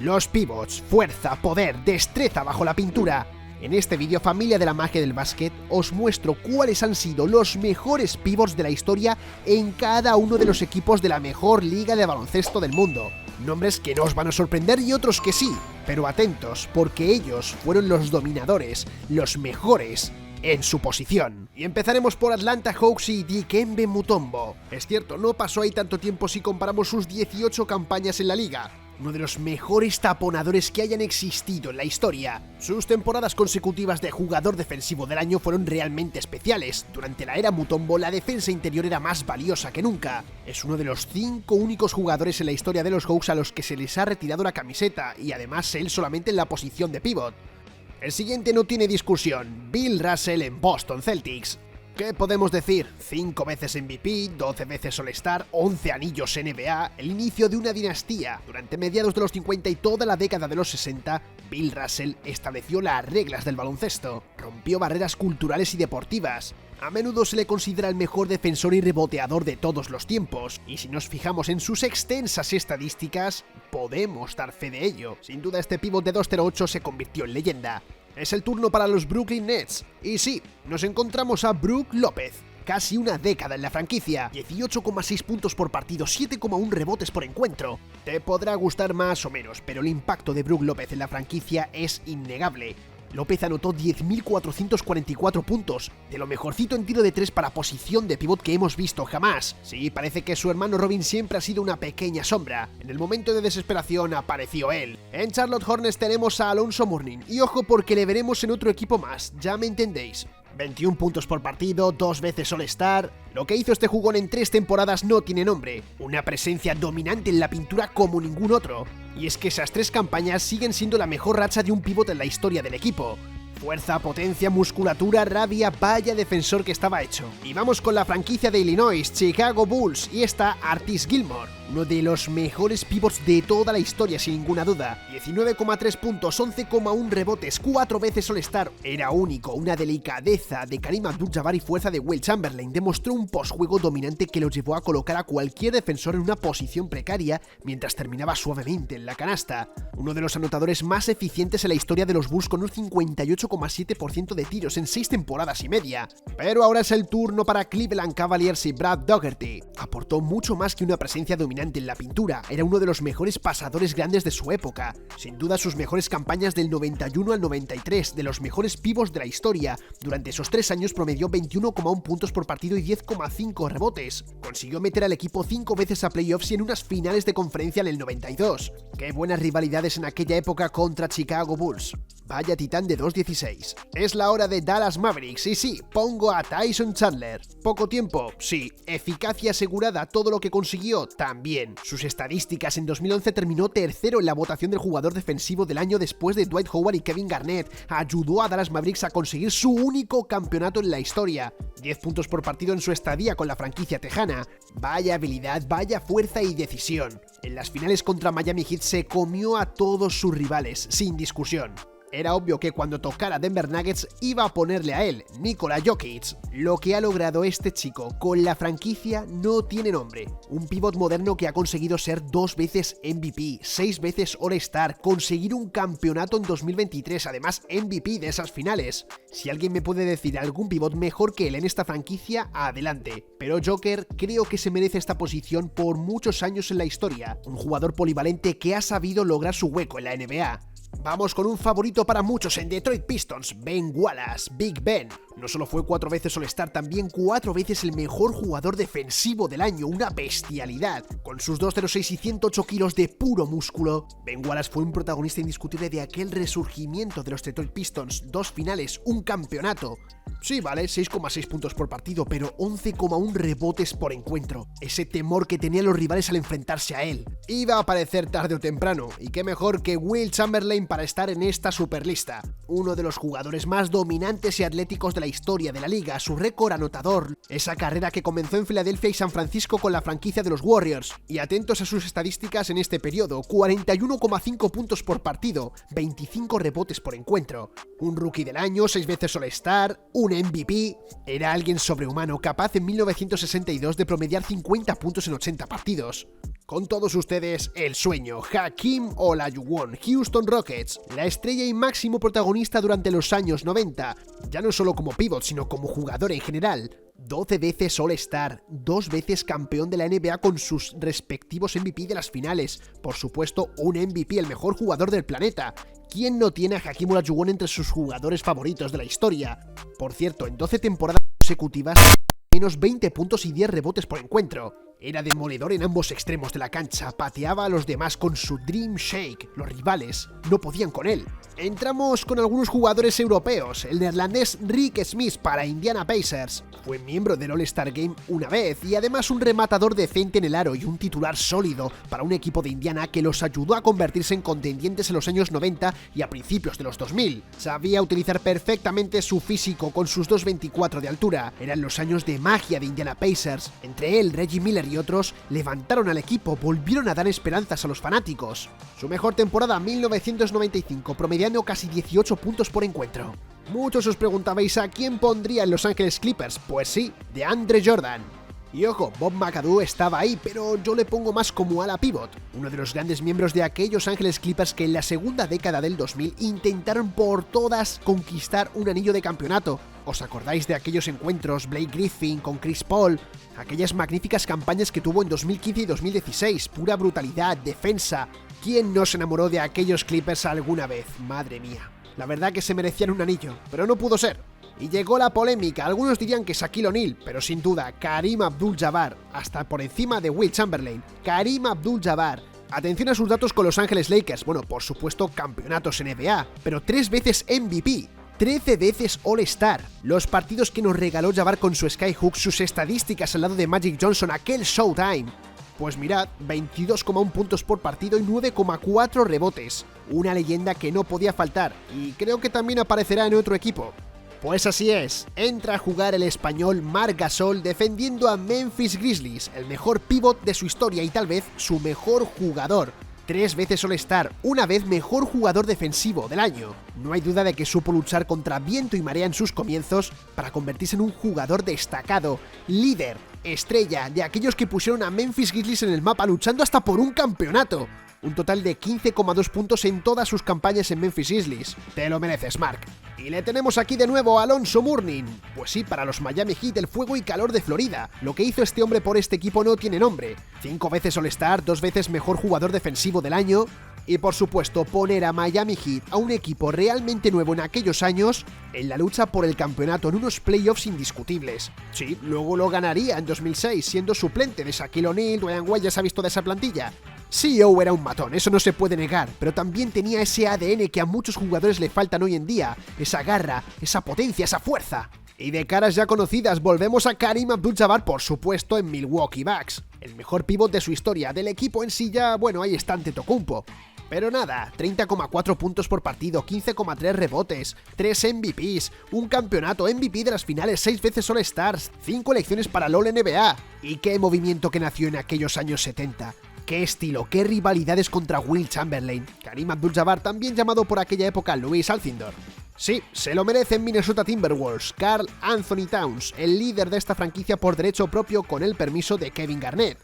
Los pivots, fuerza, poder, destreza bajo la pintura. En este vídeo, familia de la magia del básquet, os muestro cuáles han sido los mejores pivots de la historia en cada uno de los equipos de la mejor liga de baloncesto del mundo. Nombres que no os van a sorprender y otros que sí, pero atentos, porque ellos fueron los dominadores, los mejores en su posición. Y empezaremos por Atlanta Hawks y Dikembe Mutombo. Es cierto, no pasó ahí tanto tiempo si comparamos sus 18 campañas en la liga. Uno de los mejores taponadores que hayan existido en la historia. Sus temporadas consecutivas de jugador defensivo del año fueron realmente especiales. Durante la era Mutombo, la defensa interior era más valiosa que nunca. Es uno de los 5 únicos jugadores en la historia de los Hawks a los que se les ha retirado la camiseta, y además él solamente en la posición de pivot. El siguiente no tiene discusión, Bill Russell en Boston Celtics. ¿Qué podemos decir? 5 veces MVP, 12 veces All-Star, 11 anillos NBA, el inicio de una dinastía. Durante mediados de los 50 y toda la década de los 60, Bill Russell estableció las reglas del baloncesto, rompió barreras culturales y deportivas. A menudo se le considera el mejor defensor y reboteador de todos los tiempos, y si nos fijamos en sus extensas estadísticas, podemos dar fe de ello. Sin duda este pívot de 2.08 se convirtió en leyenda. Es el turno para los Brooklyn Nets, y sí, nos encontramos a Brook López. Casi una década en la franquicia, 18,6 puntos por partido, 7,1 rebotes por encuentro. Te podrá gustar más o menos, pero el impacto de Brook López en la franquicia es innegable. López anotó 10.444 puntos, de lo mejorcito en tiro de 3 para posición de pívot que hemos visto jamás. Sí, parece que su hermano Robin siempre ha sido una pequeña sombra. En el momento de desesperación apareció él. En Charlotte Hornets tenemos a Alonzo Mourning, y ojo porque le veremos en otro equipo más, ya me entendéis. 21 puntos por partido, 2 veces All-Star. Lo que hizo este jugón en 3 temporadas no tiene nombre. Una presencia dominante en la pintura como ningún otro. Y es que esas 3 campañas siguen siendo la mejor racha de un pívot en la historia del equipo. Fuerza, potencia, musculatura, rabia, vaya defensor que estaba hecho. Y vamos con la franquicia de Illinois, Chicago Bulls, y está Artis Gilmore, uno de los mejores pivots de toda la historia sin ninguna duda. 19,3 puntos, 11,1 rebotes, 4 veces All-Star. Era único, una delicadeza de Kareem Abdul-Jabbar y fuerza de Will Chamberlain. Demostró un postjuego dominante que lo llevó a colocar a cualquier defensor en una posición precaria mientras terminaba suavemente en la canasta. Uno de los anotadores más eficientes en la historia de los Bulls con un 58,7% de tiros en 6 temporadas y media. Pero ahora es el turno para Cleveland Cavaliers y Brad Daugherty. Aportó mucho más que una presencia dominante en la pintura, era uno de los mejores pasadores grandes de su época. Sin duda sus mejores campañas del 91 al 93, de los mejores pivots de la historia. Durante esos 3 años promedió 21,1 puntos por partido y 10,5 rebotes. Consiguió meter al equipo 5 veces a playoffs y en unas finales de conferencia en el 92. Qué buenas rivalidades en aquella época contra Chicago Bulls. Vaya titán de 2.16. Es la hora de Dallas Mavericks, y sí, pongo a Tyson Chandler. Poco tiempo, sí. Eficacia asegurada, todo lo que consiguió, también. Sus estadísticas: en 2011 terminó tercero en la votación del jugador defensivo del año después de Dwight Howard y Kevin Garnett. Ayudó a Dallas Mavericks a conseguir su único campeonato en la historia. 10 puntos por partido en su estadía con la franquicia tejana. Vaya habilidad, vaya fuerza y decisión. En las finales contra Miami Heat se comió a todos sus rivales, sin discusión. Era obvio que cuando tocara Denver Nuggets iba a ponerle a él, Nikola Jokic. Lo que ha logrado este chico con la franquicia no tiene nombre. Un pívot moderno que ha conseguido ser 2 veces MVP, 6 veces All-Star, conseguir un campeonato en 2023, además MVP de esas finales. Si alguien me puede decir algún pívot mejor que él en esta franquicia, adelante. Pero Joker creo que se merece esta posición por muchos años en la historia. Un jugador polivalente que ha sabido lograr su hueco en la NBA. Vamos con un favorito para muchos en Detroit Pistons, Ben Wallace, Big Ben. No solo fue 4 veces All-Star, también 4 veces el mejor jugador defensivo del año, una bestialidad. Con sus 2.06 y 108 kilos de puro músculo, Ben Wallace fue un protagonista indiscutible de aquel resurgimiento de los Detroit Pistons, 2 finales, un campeonato. Sí, vale, 6,6 puntos por partido, pero 11,1 rebotes por encuentro. Ese temor que tenían los rivales al enfrentarse a él. Iba a aparecer tarde o temprano, y qué mejor que Will Chamberlain para estar en esta superlista. Uno de los jugadores más dominantes y atléticos de la historia de la liga, su récord anotador, esa carrera que comenzó en Filadelfia y San Francisco con la franquicia de los Warriors. Y atentos a sus estadísticas en este periodo: 41,5 puntos por partido, 25 rebotes por encuentro. Un rookie del año, 6 veces All-Star, un MVP. Era alguien sobrehumano, capaz en 1962 de promediar 50 puntos en 80 partidos. Con todos ustedes, el sueño, Hakeem Olajuwon, Houston Rockets, la estrella y máximo protagonista durante los años 90, ya no solo como pívot, sino como jugador en general. 12 veces All-Star, 2 veces campeón de la NBA con sus respectivos MVP de las finales, por supuesto un MVP, el mejor jugador del planeta. ¿Quién no tiene a Hakeem Olajuwon entre sus jugadores favoritos de la historia? Por cierto, en 12 temporadas consecutivas, menos 20 puntos y 10 rebotes por encuentro. Era demoledor en ambos extremos de la cancha, pateaba a los demás con su Dream Shake. Los rivales no podían con él. Entramos con algunos jugadores europeos. El neerlandés Rick Smith para Indiana Pacers. Fue miembro del All-Star Game una vez y además un rematador decente en el aro y un titular sólido para un equipo de Indiana que los ayudó a convertirse en contendientes en los años 90 y a principios de los 2000. Sabía utilizar perfectamente su físico con sus 2.24 de altura. Eran los años de magia de Indiana Pacers. Entre él, Reggie Miller y otros levantaron al equipo, volvieron a dar esperanzas a los fanáticos. Su mejor temporada 1995, promediando casi 18 puntos por encuentro. Muchos os preguntabais a quién pondría en Los Ángeles Clippers. Pues sí, DeAndre Jordan. Y ojo, Bob McAdoo estaba ahí, pero yo le pongo más como ala pivot, uno de los grandes miembros de aquellos Ángeles Clippers que en la segunda década del 2000 intentaron por todas conquistar un anillo de campeonato. ¿Os acordáis de aquellos encuentros Blake Griffin con Chris Paul? Aquellas magníficas campañas que tuvo en 2015 y 2016, pura brutalidad, defensa. ¿Quién no se enamoró de aquellos Clippers alguna vez? Madre mía. La verdad que se merecían un anillo, pero no pudo ser. Y llegó la polémica, algunos dirían que Shaquille O'Neal, pero sin duda Kareem Abdul-Jabbar, hasta por encima de Will Chamberlain. Kareem Abdul-Jabbar. Atención a sus datos con Los Ángeles Lakers, bueno, por supuesto campeonatos NBA, pero 3 veces MVP. 13 veces All-Star. Los partidos que nos regaló Jabbar con su Skyhook, sus estadísticas al lado de Magic Johnson, aquel Showtime. Pues mirad, 22,1 puntos por partido y 9,4 rebotes. Una leyenda que no podía faltar, y creo que también aparecerá en otro equipo. Pues así es, entra a jugar el español Marc Gasol defendiendo a Memphis Grizzlies, el mejor pívot de su historia y tal vez su mejor jugador. 3 veces All-Star, una vez mejor jugador defensivo del año. No hay duda de que supo luchar contra viento y marea en sus comienzos para convertirse en un jugador destacado, líder, estrella, de aquellos que pusieron a Memphis Grizzlies en el mapa luchando hasta por un campeonato. Un total de 15,2 puntos en todas sus campañas en Memphis Grizzlies. Te lo mereces, Marc. Y le tenemos aquí de nuevo a Alonzo Mourning. Pues sí, para los Miami Heat, el fuego y calor de Florida. Lo que hizo este hombre por este equipo no tiene nombre. 5 veces All-Star, 2 veces mejor jugador defensivo del año. Y por supuesto, poner a Miami Heat, a un equipo realmente nuevo en aquellos años, en la lucha por el campeonato en unos playoffs indiscutibles. Sí, luego lo ganaría en 2006, siendo suplente de Shaquille O'Neal. Dwayne Wade, ya se ha visto de esa plantilla. CEO era un matón, eso no se puede negar, pero también tenía ese ADN que a muchos jugadores le faltan hoy en día, esa garra, esa potencia, esa fuerza. Y de caras ya conocidas, volvemos a Kareem Abdul-Jabbar, por supuesto, en Milwaukee Bucks. El mejor pívot de su historia, del equipo en sí ya, bueno, ahí está Antetokounmpo. Pero nada, 30,4 puntos por partido, 15,3 rebotes, 3 MVPs, un campeonato, MVP de las finales, 6 veces All-Stars, 5 elecciones para el All-NBA. Y qué movimiento que nació en aquellos años 70. Qué estilo, qué rivalidades contra Will Chamberlain. Kareem Abdul-Jabbar, también llamado por aquella época Louis Alcindor. Sí, se lo merecen Minnesota Timberwolves, Karl Anthony Towns, el líder de esta franquicia por derecho propio con el permiso de Kevin Garnett.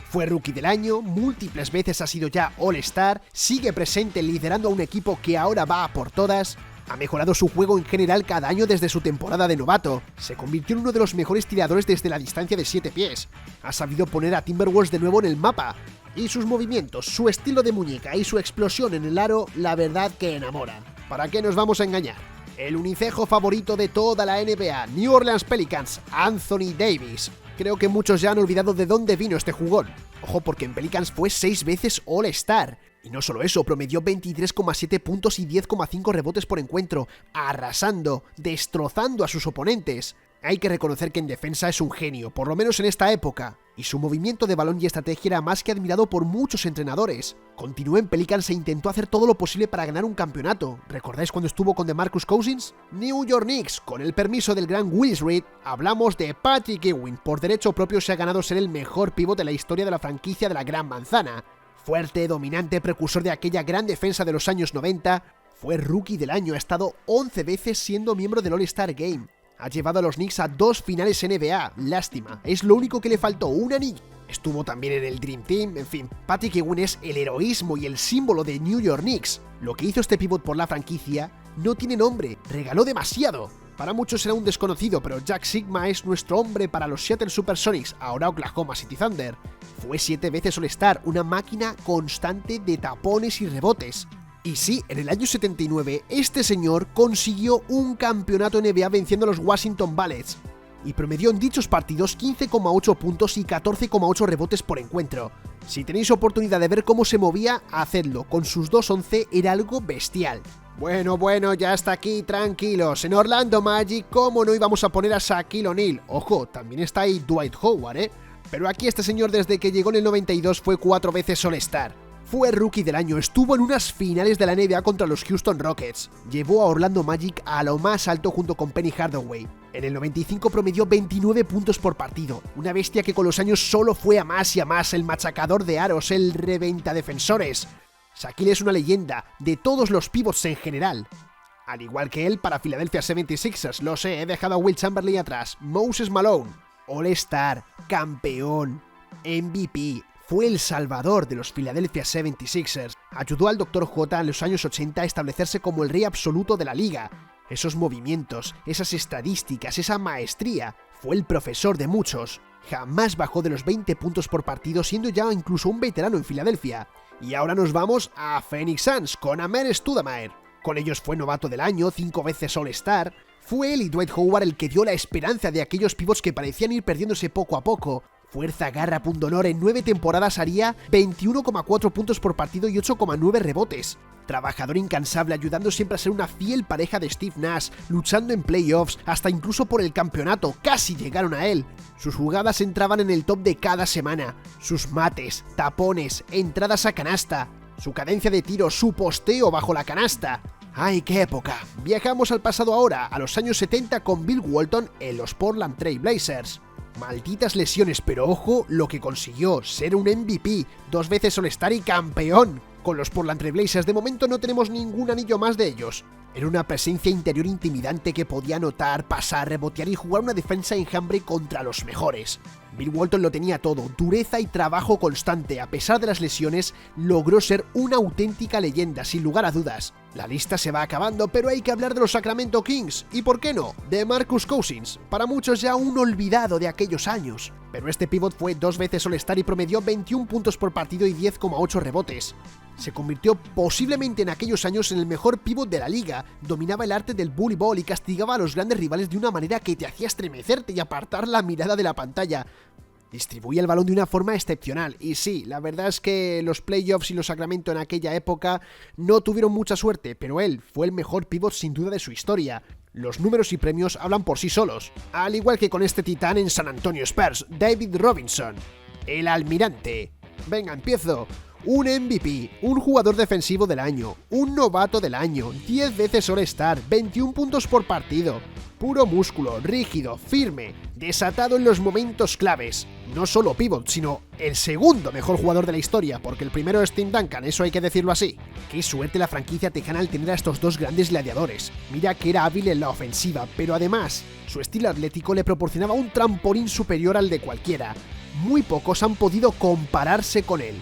Fue Rookie del Año, múltiples veces ha sido ya All-Star, sigue presente liderando a un equipo que ahora va a por todas, ha mejorado su juego en general cada año desde su temporada de novato, se convirtió en uno de los mejores tiradores desde la distancia de 7 pies, ha sabido poner a Timberwolves de nuevo en el mapa, y sus movimientos, su estilo de muñeca y su explosión en el aro, la verdad que enamoran. ¿Para qué nos vamos a engañar? El unicejo favorito de toda la NBA, New Orleans Pelicans, Anthony Davis. Creo que muchos ya han olvidado de dónde vino este jugón. Ojo, porque en Pelicans fue 6 veces All-Star. Y no solo eso, promedió 23,7 puntos y 10,5 rebotes por encuentro, arrasando, destrozando a sus oponentes. Hay que reconocer que en defensa es un genio, por lo menos en esta época, y su movimiento de balón y estrategia era más que admirado por muchos entrenadores. Continuó en Pelicans e intentó hacer todo lo posible para ganar un campeonato. ¿Recordáis cuando estuvo con DeMarcus Cousins? New York Knicks, con el permiso del gran Willis Reed, hablamos de Patrick Ewing. Por derecho propio se ha ganado ser el mejor pívot de la historia de la franquicia de la Gran Manzana. Fuerte, dominante, precursor de aquella gran defensa de los años 90, fue Rookie del Año, ha estado 11 veces siendo miembro del All-Star Game. Ha llevado a los Knicks a 2 finales NBA, lástima, es lo único que le faltó, un anillo. Estuvo también en el Dream Team, en fin, Patrick Ewing es el heroísmo y el símbolo de New York Knicks. Lo que hizo este pívot por la franquicia no tiene nombre, regaló demasiado. Para muchos será un desconocido, pero Jack Sigma es nuestro hombre para los Seattle Supersonics, ahora Oklahoma City Thunder. Fue 7 veces All-Star, una máquina constante de tapones y rebotes. Y sí, en el año 79, este señor consiguió un campeonato NBA venciendo a los Washington Bullets, y promedió en dichos partidos 15,8 puntos y 14,8 rebotes por encuentro. Si tenéis oportunidad de ver cómo se movía, hacedlo, con sus 2'11 era algo bestial. Bueno, ya está aquí, tranquilos. En Orlando Magic, ¿cómo no íbamos a poner a Shaquille O'Neal? Ojo, también está ahí Dwight Howard, Pero aquí este señor desde que llegó en el 92 fue 4 veces All-Star. Fue Rookie del año, estuvo en unas finales de la NBA contra los Houston Rockets. Llevó a Orlando Magic a lo más alto junto con Penny Hardaway. En el 95 promedió 29 puntos por partido, una bestia que con los años solo fue a más y a más, el machacador de aros, el reventa defensores. Shaquille es una leyenda de todos los pivots en general. Al igual que él para Philadelphia 76ers, lo sé, he dejado a Will Chamberlain atrás. Moses Malone, All-Star, campeón, MVP. Fue el salvador de los Philadelphia 76ers. Ayudó al Dr. J en los años 80 a establecerse como el rey absoluto de la liga. Esos movimientos, esas estadísticas, esa maestría. Fue el profesor de muchos. Jamás bajó de los 20 puntos por partido, siendo ya incluso un veterano en Filadelfia. Y ahora nos vamos a Phoenix Suns con Amer Stoudemire. Con ellos fue novato del año, 5 veces All-Star. Fue él y Dwight Howard el que dio la esperanza de aquellos pivots que parecían ir perdiéndose poco a poco. Fuerza, garra, pundonor, en 9 temporadas haría 21,4 puntos por partido y 8,9 rebotes. Trabajador incansable, ayudando siempre a ser una fiel pareja de Steve Nash, luchando en playoffs, hasta incluso por el campeonato, casi llegaron a él. Sus jugadas entraban en el top de cada semana. Sus mates, tapones, entradas a canasta, su cadencia de tiro, su posteo bajo la canasta. ¡Ay, qué época! Viajamos al pasado ahora, a los años 70 con Bill Walton en los Portland Trail Blazers. Malditas lesiones, pero ojo lo que consiguió, ser un MVP, 2 veces All-Star y campeón. Con los Portland Trail Blazers de momento no tenemos ningún anillo más de ellos. Era una presencia interior intimidante que podía anotar, pasar, rebotear y jugar una defensa enjambre contra los mejores. Bill Walton lo tenía todo, dureza y trabajo constante. A pesar de las lesiones, logró ser una auténtica leyenda, sin lugar a dudas. La lista se va acabando, pero hay que hablar de los Sacramento Kings, y por qué no, de Marcus Cousins, para muchos ya un olvidado de aquellos años. Pero este pívot fue 2 veces All-Star y promedió 21 puntos por partido y 10,8 rebotes. Se convirtió posiblemente en aquellos años en el mejor pívot de la liga, dominaba el arte del bully ball y castigaba a los grandes rivales de una manera que te hacía estremecerte y apartar la mirada de la pantalla. Distribuía el balón de una forma excepcional, y sí, la verdad es que los playoffs y los Sacramento en aquella época no tuvieron mucha suerte, pero él fue el mejor pívot sin duda de su historia. Los números y premios hablan por sí solos, al igual que con este titán en San Antonio Spurs, David Robinson, el almirante. Venga, empiezo. Un MVP, un jugador defensivo del año, un novato del año, 10 veces All-Star, 21 puntos por partido. Puro músculo, rígido, firme, desatado en los momentos claves. No solo pívot, sino el segundo mejor jugador de la historia, porque el primero es Tim Duncan, eso hay que decirlo así. Qué suerte la franquicia tejana al tener a estos dos grandes gladiadores. Mira que era hábil en la ofensiva, pero además, su estilo atlético le proporcionaba un trampolín superior al de cualquiera. Muy pocos han podido compararse con él.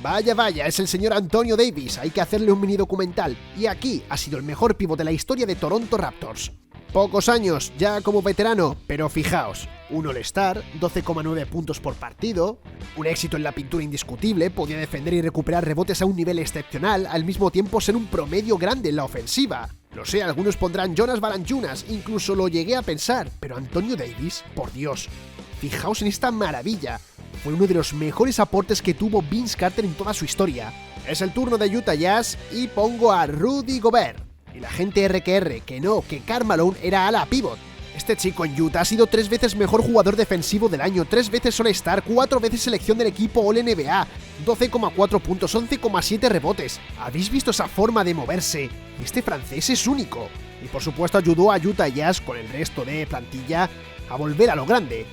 Vaya, es el señor Antonio Davis, hay que hacerle un mini documental, y aquí ha sido el mejor pívot de la historia de Toronto Raptors. Pocos años ya como veterano, pero fijaos, un All-Star, 12,9 puntos por partido, un éxito en la pintura indiscutible, podía defender y recuperar rebotes a un nivel excepcional, al mismo tiempo ser un promedio grande en la ofensiva. Lo sé, algunos pondrán Jonas Valanciunas, incluso lo llegué a pensar, pero Antonio Davis, por Dios, fijaos en esta maravilla. Fue uno de los mejores aportes que tuvo Vince Carter en toda su historia. Es el turno de Utah Jazz y pongo a Rudy Gobert. Y la gente RQR, que Karl Malone era ala pívot. Este chico en Utah ha sido 3 veces mejor jugador defensivo del año, 3 veces All-Star, 4 veces selección del equipo All-NBA, 12,4 puntos, 11,7 rebotes. ¿Habéis visto esa forma de moverse? Este francés es único. Y por supuesto ayudó a Utah Jazz con el resto de plantilla a volver a lo grande.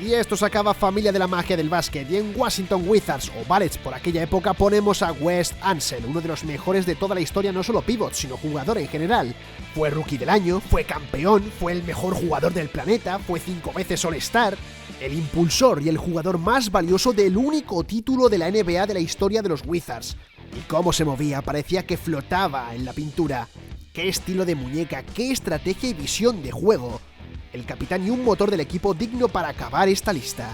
Y esto se acaba, familia de la magia del básquet, y en Washington Wizards o Bullets por aquella época ponemos a Wes Unseld, uno de los mejores de toda la historia, no solo pivot, sino jugador en general. Fue rookie del año, fue campeón, fue el mejor jugador del planeta, fue 5 veces All-Star, el impulsor y el jugador más valioso del único título de la NBA de la historia de los Wizards. Y cómo se movía, parecía que flotaba en la pintura. Qué estilo de muñeca, qué estrategia y visión de juego. El capitán y un motor del equipo digno para acabar esta lista.